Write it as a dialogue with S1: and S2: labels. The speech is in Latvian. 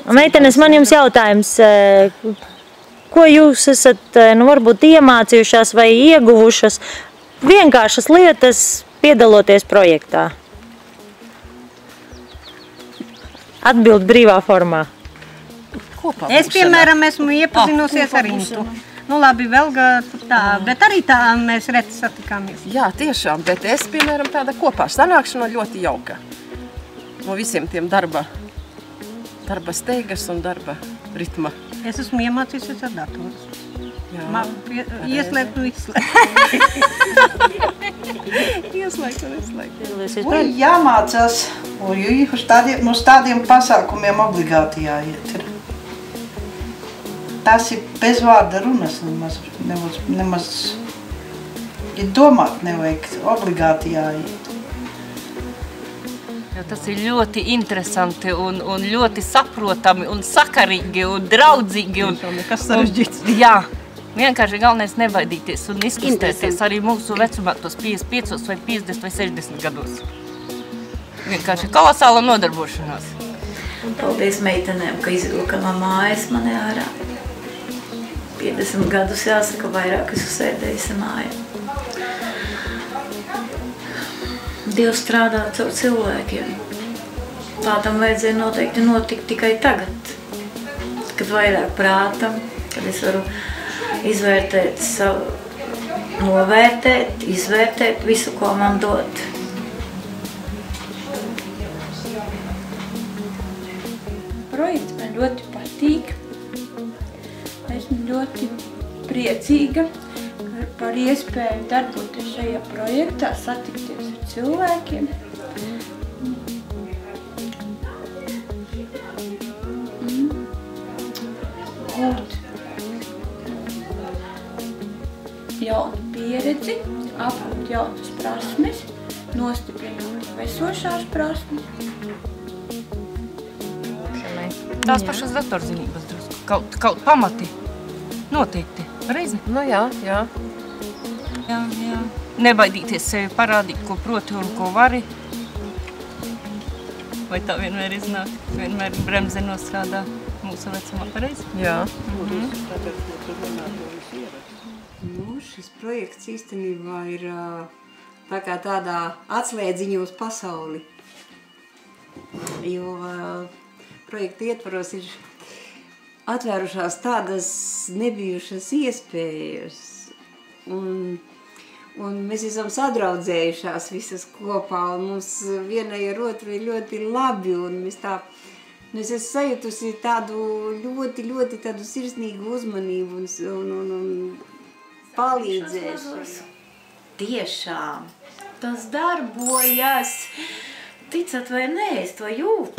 S1: Meitenes, man jums jautājums, ko jūs esat, varbūt iemācījušās vai ieguvušas vienkāršas lietas piedaloties projektā? Atbild brīvā formā.
S2: Es, piemēram, esmu iepazinusies ar Intu. Nu labi, vēl tā, bet arī tā mēs reti satikāmies.
S3: Jā, tiešām, bet es, piemēram, tāda kopā sanākšana ļoti jauka. No visiem tiem darba steigas un darba ritma.
S2: Es esmu iemācījusies ar datorus. Ieslēgt un izslēgt.
S3: Ieslēgt un izslēgt.
S4: Jāmācās, uz tādiem pasākumiem obligāti jāiet. Tas ir bez vārda runas, nemaz domāt nevajag, obligāti jāiet.
S5: Jo tas ir ļoti interesanti un ļoti saprotami un sakarīgi un draudzīgi.
S3: Nekas sarežģīts.
S5: Jā, vienkārši galvenais nebaidīties un izkustēties arī mūsu vecumā, tos 55 vai 50 vai 60 gados. Vienkārši kolosāla nodarbošanās.
S6: Paldies meitenēm, ka izvilka no mājas mani ārā. 50 gadus jāsaka, vairāk esmu sēdējusi mājā. Dievs strādā caur cilvēkiem. Tādam vajadzēja noteikti notikt tikai tagad, kad vairāk prātam, kad es varu izvērtēt savu, novērtēt, izvērtēt visu, ko man dod.
S7: Projekts man ļoti patīk. Esmu ļoti priecīga par iespēju darboties šajā projektā, satikties ar cilvēkiem. Gūt jaunu pieredzi, apgūt jaunas prasmes, nostiprināt esošās prasmes.
S5: Tās pašas datorzinības drusku, kaut pamati, noteikti, reizi?
S3: Nu jā.
S5: Jā. Nebaidīties sevi parādīt, ko proti un ko vari. Vai tā vienmēr iznāk, vienmēr bremze nostrādā mūsu vecumā pareizi?
S3: Jā.
S8: Šis projekts īstenībā ir tā kā tādā atslēdziņa uz pasauli, jo projekta ietvaros ir atvērušās tādas nebijušas iespējas, un mēs esam sadraudzējušās visas kopā, un mums vienai ar otru ir ļoti labi, un es esmu sajutusi tādu ļoti tādu sirsnīgu uzmanību un palīdzēšanu.
S6: Tiešām, tas darbojas. Ticat vai nē, es to jūtu.